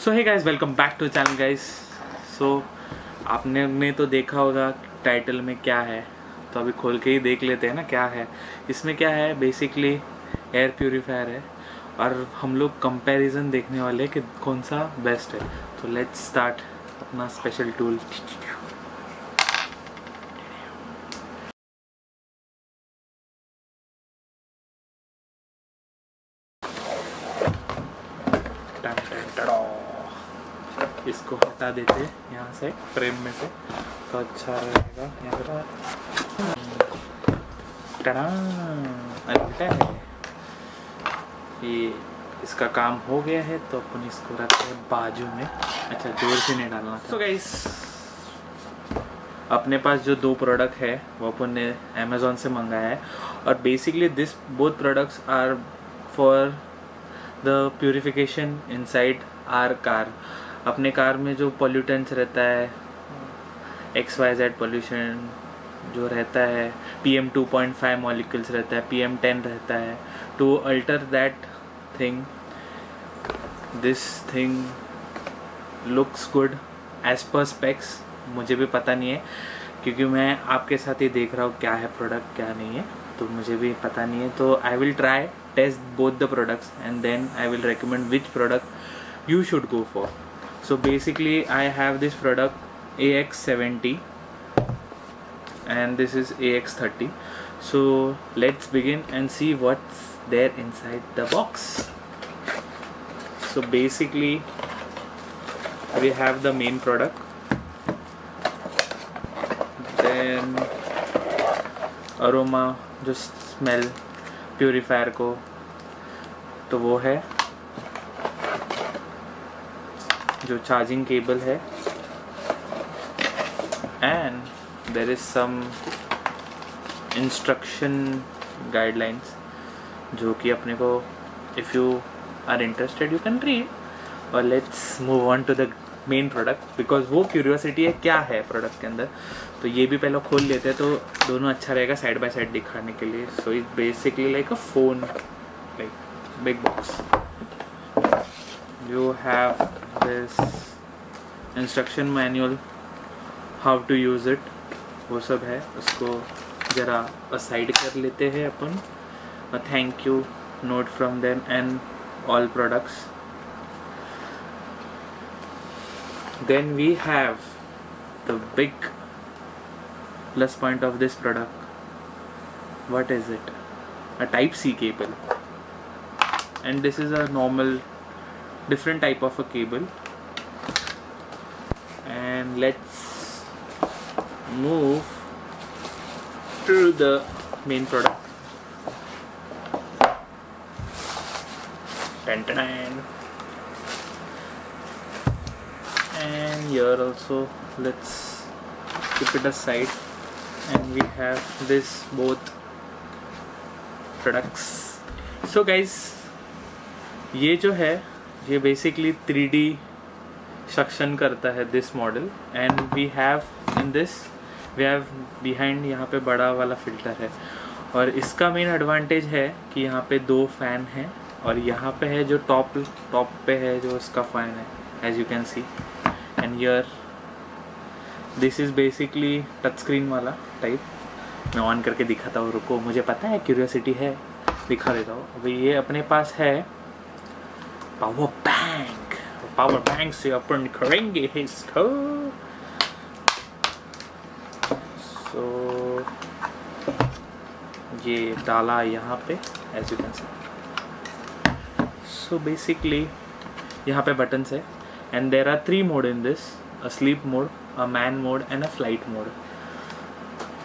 So hey guys, welcome back to channel guys. So आपने तो देखा होगा टाइटल में क्या है, तो अभी खोल के ही देख लेते हैं ना क्या है इसमें। क्या है, बेसिकली एयर प्यूरीफायर है और हम लोग कंपैरिजन देखने वाले कि कौन सा बेस्ट है। तो लेट्स स्टार्ट अपना स्पेशल टूल। इसको हटा देते हैं यहाँ से फ्रेम में से, तो अच्छा रहेगा। यहाँ पे है ये, इसका काम हो गया है तो अपन इसको रखते हैं बाजू में। अच्छा, जोर से नहीं डालना। तो गाइस, अपने पास जो दो प्रोडक्ट है वो अपन ने अमेज़ॉन से मंगाया है और basically this both products are for the purification inside our car. अपने कार में जो पॉल्यूटेंट्स रहता है, XYZ पॉल्यूशन जो रहता है, PM 2.5 मॉलिक्यूल्स रहता है, PM 10 रहता है। To alter that thing, this thing looks good as per specs. मुझे भी पता नहीं है क्योंकि मैं आपके साथ ही देख रहा हूँ क्या है प्रोडक्ट क्या नहीं है, तो मुझे भी पता नहीं है। तो I will try test both the products and then I will recommend which product you should go for. So basically I have this product AX70 and this is AX30. So let's begin and see what's there inside the box. So basically we have the main product, then aroma जो smell purifier को, तो वो है जो charging cable है, and there is some instruction guidelines जो कि अपने को if you are interested you can read. और let's move on to the main product because वो क्यूरियोसिटी है क्या है प्रोडक्ट के अंदर। तो ये भी पहले खोल लेते हैं तो दोनों अच्छा रहेगा साइड बाय साइड दिखाने के लिए। So it basically like a phone, like big box. You have this instruction manual, how to use it, वो सब है। उसको ज़रा असाइड कर लेते हैं अपन। A thank you note from them and all products. Then we have the big plus point of this product. What is it? A Type-C cable, and this is a normal different type of a cable. And let's move to the main product. And here also let's keep it aside, and we have this both products. So guys, ये जो है ये basically 3D suction करता है this model. And we have in this we have behind यहाँ पे बड़ा वाला फिल्टर है। और इसका मेन एडवांटेज है कि यहाँ पे दो फैन है और यहाँ पे है जो टॉप पे है जो इसका फैन है, as you can see. And here this is basically touch screen वाला टाइप। मैं ऑन करके दिखाता हूँ, रुको, मुझे पता है क्यूरियोसिटी है, दिखा देता हूँ। अभी ये अपने पास है पावर बैंक। पावर बैंक से अपन करेंगे इसको। सो ये डाला यहाँ पे, as you can see. So basically यहाँ पे बटन्स है and there are 3 mode in this, a sleep mode, a main mode and a flight mode.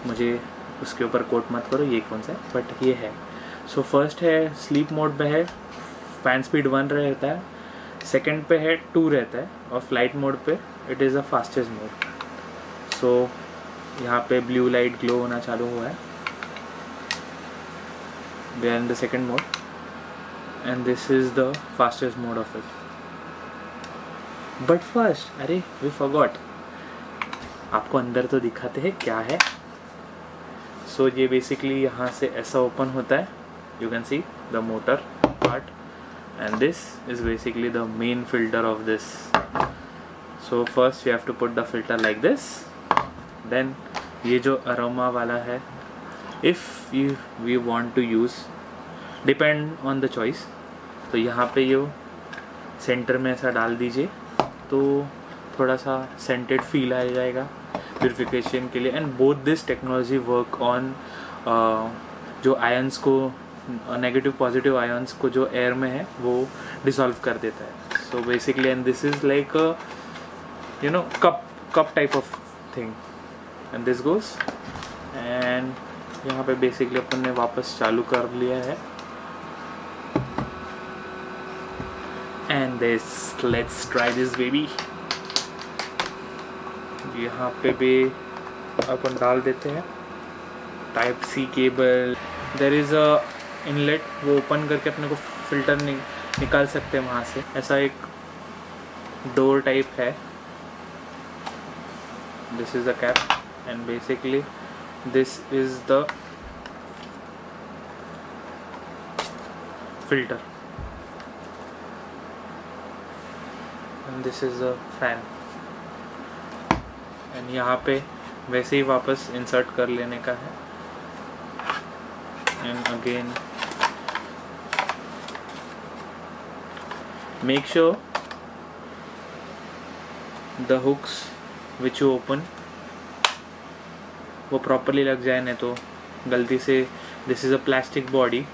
मुझे उसके ऊपर कोट मत करो ये कौन सा है, बट ये है। सो फर्स्ट है स्लीप मोड पे है फैन स्पीड 1 रहता है, सेकंड पे है 2 रहता है, और फ्लाइट मोड पे it is a fastest mode. So यहाँ पे ब्लू लाइट ग्लो होना चालू हुआ है। We are in the second mode and this is the fastest mode of it. But first, अरे वी फॉरगॉट, आपको अंदर तो दिखाते हैं क्या है। सो ये बेसिकली यहाँ से ऐसा ओपन होता है, you can see the motor part. and this is basically the main filter of this. So first we have to put the filter like this, then ये जो aroma वाला है, if we want to use, depend on the choice, तो यहाँ पे ये centre में ऐसा डाल दीजिए तो थोड़ा सा सेंटेड फील आ जाएगा प्यूरिफिकेशन के लिए. And both this technology work on जो आयंस को, नेगेटिव पॉजिटिव आयंस को जो एयर में है वो डिसॉल्व कर देता है. So basically and this is like you know cup type of thing and this goes. And यहाँ पे बेसिकली अपन ने वापस चालू कर लिया है. And this, let's try this baby. यहाँ पे भी अपन डाल देते हैं type C cable. There is a inlet, वो ओपन करके अपने को फिल्टर निकाल सकते हैं वहाँ से. ऐसा एक डोर टाइप है. This is the cap and basically this is the filter and this is the fan. And यहाँ पे वैसे ही वापस इंसर्ट कर लेने का है. And again make sure the hooks which you open वो प्रॉपरली लग जाए, नहीं तो गलती से, this is a plastic body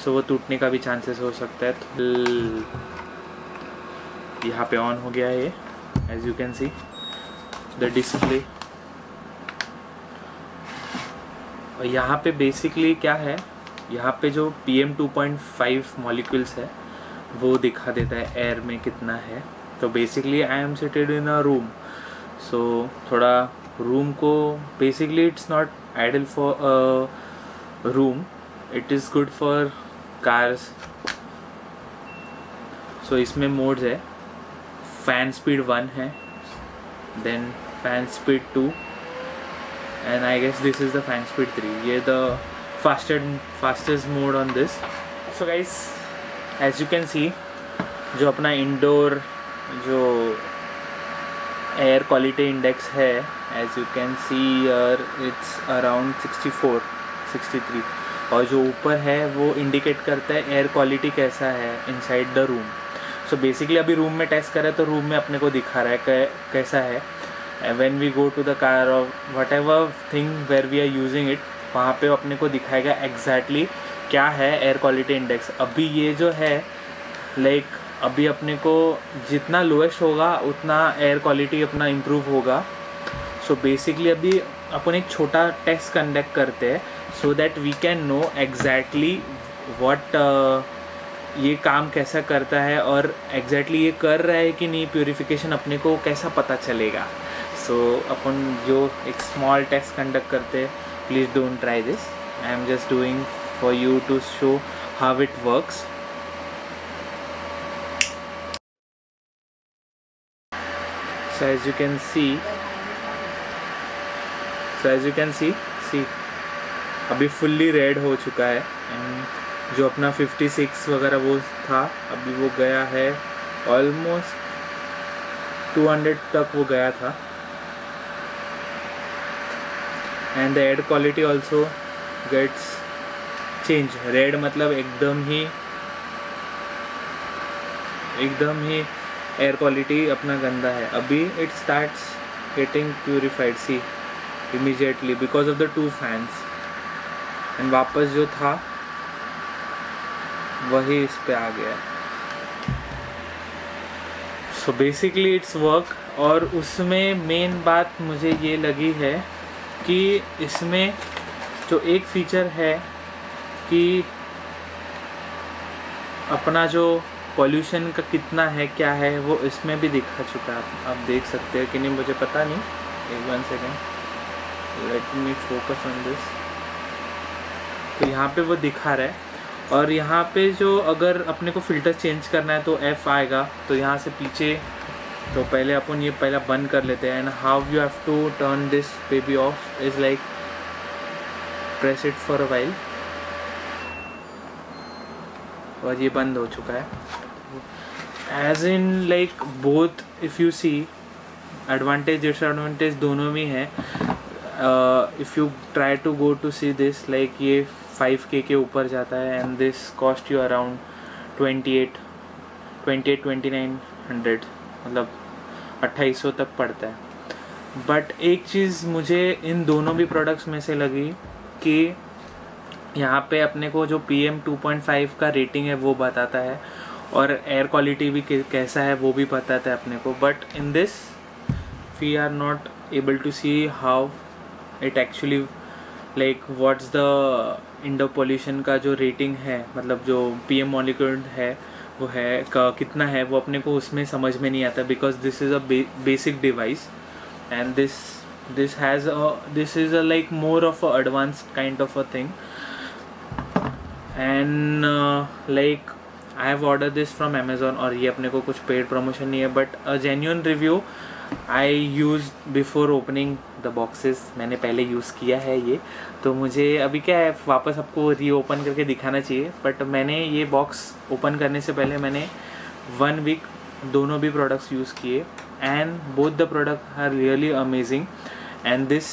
so वो टूटने का भी चांसेस हो सकता है. तो यहाँ पे ऑन हो गया है ये, as you can see the display. और यहाँ पे बेसिकली क्या है, यहाँ पे जो PM2.5 मॉलिक्यूल्स है वो दिखा देता है एयर में कितना है. तो basically I am seated in a room, so थोड़ा रूम को, basically it's not ideal for room, it is good for cars. So इसमें मोड्स है, फैन स्पीड 1 है, then fan speed 2 and I guess this is the fan speed 3. ये the fastest mode on this. So guys, as you can see, जो अपना indoor जो air quality index है, as you can see here it's around 64, 63, और जो ऊपर है वो इंडिकेट करता है एयर क्वालिटी कैसा है inside the room. So basically अभी रूम में टेस्ट करें तो रूम में अपने को दिखा रहा है कैसा है. when we go to the car or whatever thing where we are using it, वहाँ पे अपने को दिखाएगा exactly क्या है एयर क्वालिटी इंडेक्स. अभी ये जो है लाइक अभी अपने को जितना लोएस्ट होगा उतना एयर क्वालिटी अपना इम्प्रूव होगा. सो बेसिकली अभी अपन एक छोटा टेस्ट कंडक्ट करते हैं so that we can know exactly what ये काम कैसा करता है और एग्जैक्टली ये कर रहा है कि नहीं, प्यूरिफिकेशन अपने को कैसा पता चलेगा. सो अपन जो एक स्मॉल टेस्ट कंडक्ट करते हैं, please don't try this. I am just doing for you to show how it works. So as you can see अभी फुल्ली रेड हो चुका है. एंड जो अपना 56 वगैरह वो था अभी वो गया है ऑलमोस्ट 200 तक वो गया था. And the air quality also gets change. Red मतलब एकदम ही एयर क्वालिटी अपना गंदा है. अभी it starts getting purified, see immediately because of the 2 fans. And वापस जो था वही इस पे आ गया. So basically it's work. और उसमें मेन बात मुझे ये लगी है कि इसमें जो एक फीचर है कि अपना जो पॉल्यूशन का कितना है क्या है वो इसमें भी दिखा चुका है. आप देख सकते हैं कि नहीं मुझे पता नहीं. 1 second, let me focus on this. तो यहाँ पे वो दिखा रहा है. और यहाँ पे जो अगर अपने को फ़िल्टर चेंज करना है तो F आएगा. तो यहाँ से पीछे, तो पहले अपन ये पहला बंद कर लेते हैं. And how you have to turn this baby off is like press it for a while. और ये बंद हो चुका है. As in like both if you see advantage disadvantage दोनों भी हैं. If you try to go to see this like ये 5K के ऊपर जाता है and this cost you around 2900 मतलब 2800 तक पड़ता है. बट एक चीज़ मुझे इन दोनों भी प्रोडक्ट्स में से लगी कि यहाँ पे अपने को जो PM 2.5 का रेटिंग है वो बताता है और एयर क्वालिटी भी कैसा है वो भी बताता है अपने को. But in this we are not able to see how it actually like what's the indoor pollution का जो रेटिंग है, मतलब जो PM मॉलिक्यूल है वो है कितना है, वो अपने को उसमें समझ में नहीं आता. Because this is a basic device and this is a like more of a advanced kind of a thing. And like I have ordered this from Amazon और ये अपने को कुछ पेड प्रमोशन नहीं है, but a genuine review I used before opening the boxes. मैंने पहले use किया है ये, तो मुझे अभी क्या है वापस आपको रीओपन करके दिखाना चाहिए. बट मैंने ये बॉक्स ओपन करने से पहले मैंने 1 वीक दोनों भी प्रोडक्ट्स यूज़ किए and both the products are really amazing. And this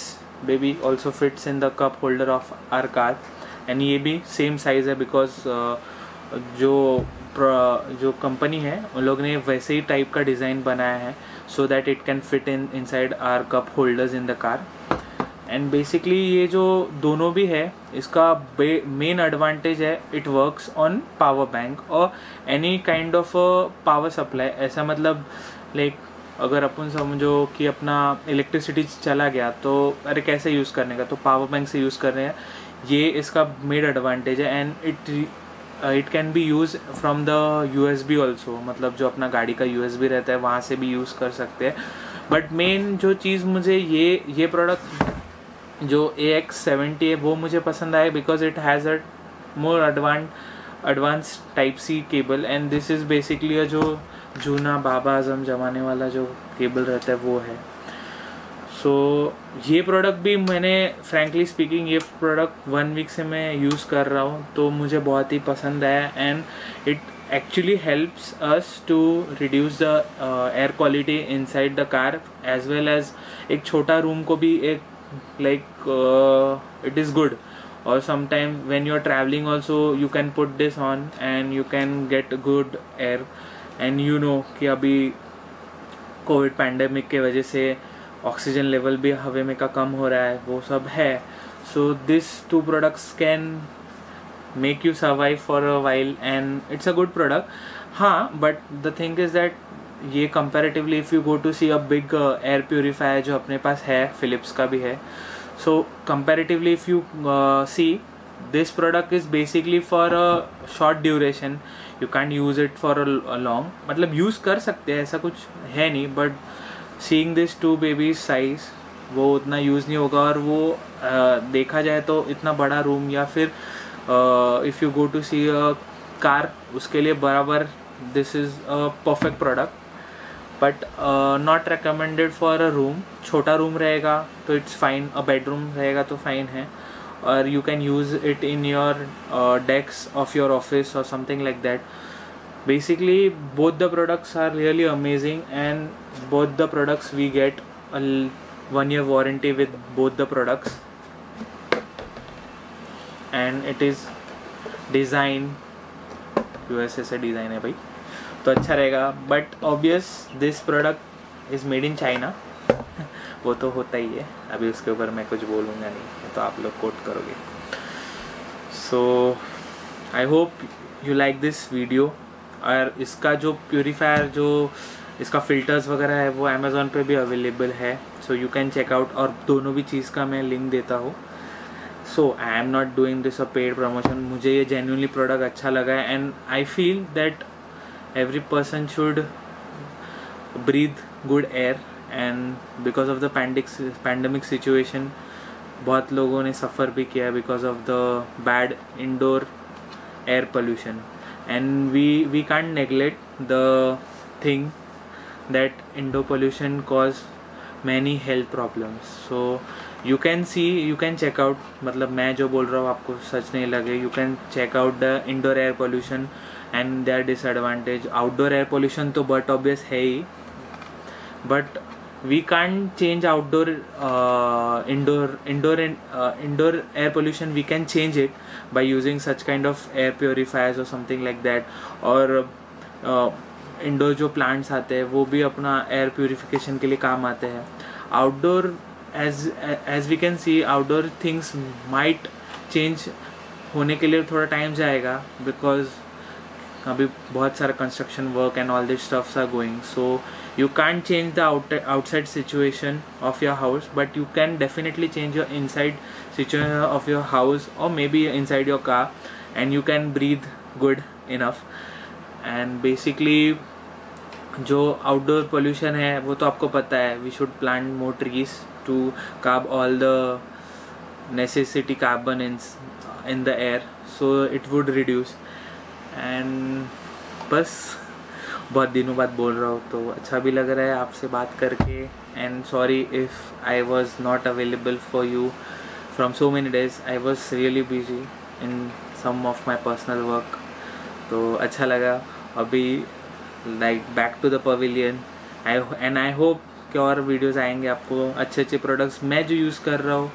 baby also fits in the cup holder of our car and ये भी same size है because जो कंपनी है उन लोग ने वैसे ही टाइप का डिज़ाइन बनाया है so that it can fit inside our cup holders in the car. And basically ये जो दोनों भी है इसका मेन एडवांटेज है it works on power bank और any kind of power supply. ऐसा मतलब लाइक अगर अपन समझो कि अपना इलेक्ट्रिसिटी चला गया तो अरे कैसे यूज़ करने का, तो पावर बैंक से यूज़ कर रहे हैं. ये इसका मेन एडवांटेज है. And it can be use from the USB also, मतलब जो अपना गाड़ी का USB रहता है वहाँ से भी यूज़ कर सकते हैं. बट मेन जो चीज़ मुझे ये प्रोडक्ट जो AX70 है वो मुझे पसंद आया because it has a more advance type C cable. And this is basically जो जूना बाबा आजम जमाने वाला जो केबल रहता है वो है. सो ये प्रोडक्ट भी मैंने फ्रैंकली स्पीकिंग ये प्रोडक्ट 1 वीक से मैं यूज़ कर रहा हूँ तो मुझे बहुत ही पसंद आया. And it actually helps us to reduce the air quality inside the car as well as एक छोटा रूम को भी एक like it is good. Or sometimes when you are traveling also you can put this on and you can get good air. And you know कि अभी Covid pandemic के वजह से ऑक्सीजन लेवल भी हवा में का कम हो रहा है, वो सब है. So this 2 products can make you survive for a while and it's a good product. हाँ, but the thing is that ये comparatively if you go to see a big air purifier जो अपने पास है, फिलिप्स का भी है. So comparatively if you see this product is basically for a short duration. You can't use it for a long, मतलब use कर सकते हैं ऐसा कुछ है नहीं. But seeing this 2 babies size वो उतना यूज़ नहीं होगा. और वो देखा जाए तो इतना बड़ा रूम या फिर if you go to see a car उसके लिए बराबर this is a perfect product. But not recommended for a room. छोटा रूम रहेगा तो it's fine, a bedroom रहेगा तो fine है. Or you can use it in your decks of your office or something like that. Basically both the products are really amazing and both the products we get a 1-year warranty with both the products. And it is design USA से design है भाई तो अच्छा रहेगा. But obvious this product is made in China वो तो होता ही है. अभी उसके ऊपर मैं कुछ बोलूँगा नहीं तो आप लोग कोट करोगे. So I hope you like this video. और इसका जो प्योरीफायर जो इसका फ़िल्टर्स वगैरह है वो अमेज़ॉन पे भी अवेलेबल है. So you can check out. और दोनों भी चीज़ का मैं लिंक देता हूँ. So I am not doing this a paid promotion. मुझे ये जेन्युइनली प्रोडक्ट अच्छा लगा है and I feel that every person should breathe good air. And because of the pandemic situation बहुत लोगों ने सफ़र भी किया because of the bad indoor air pollution. And we can't neglect the thing that indoor pollution cause many health problems. So you can check out. मतलब मैं जो बोल रहा हूँ आपको सच नहीं लगे. You can check out the indoor air pollution and their disadvantage. Outdoor air pollution तो बट ऑब्वियस है ही, but we can't change outdoor indoor air pollution. We can change it by using such kind of air purifiers or something like that. और indoor जो plants आते हैं वो भी अपना एयर प्योरीफिकेशन के लिए काम आते हैं. Outdoor as we can see, outdoor things might change होने के लिए थोड़ा टाइम जाएगा, बिकॉज अभी बहुत सारा construction work and all this stuffs are going. So you can't change the outside situation of your house, but you can definitely change your inside situation of your house, or maybe inside your car, and you can breathe good enough. And basically जो outdoor pollution है वो तो आपको पता है, we should plant more trees to curb all the necessity carbon in the air, so it would reduce. And बस बहुत दिनों बाद बोल रहा हूँ तो अच्छा भी लग रहा है आपसे बात करके. And sorry if I was not available for you from so many days. I was really busy in some of my personal work. तो अच्छा लगा अभी like back to the pavilion. I hope कि और वीडियोज़ आएंगे आपको. अच्छे अच्छे प्रोडक्ट्स मैं जो यूज़ कर रहा हूँ,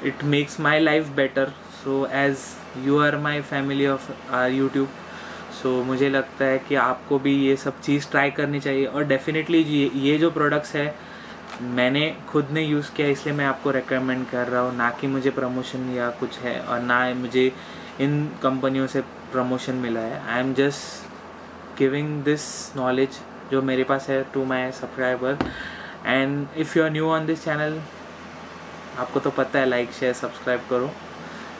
it makes my life better. So as you are my family of YouTube, so मुझे लगता है कि आपको भी ये सब चीज़ ट्राई करनी चाहिए. और डेफिनेटली ये जो प्रोडक्ट्स है मैंने खुद ने यूज़ किया, इसलिए मैं आपको रेकमेंड कर रहा हूँ. ना कि मुझे प्रमोशन या कुछ है, और ना मुझे इन कंपनियों से प्रमोशन मिला है. I am just giving this knowledge जो मेरे पास है to my subscriber. And if you are new on this channel, आपको तो पता है, लाइक शेयर सब्सक्राइब करो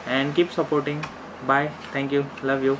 and keep supporting. Bye, thank you, love you.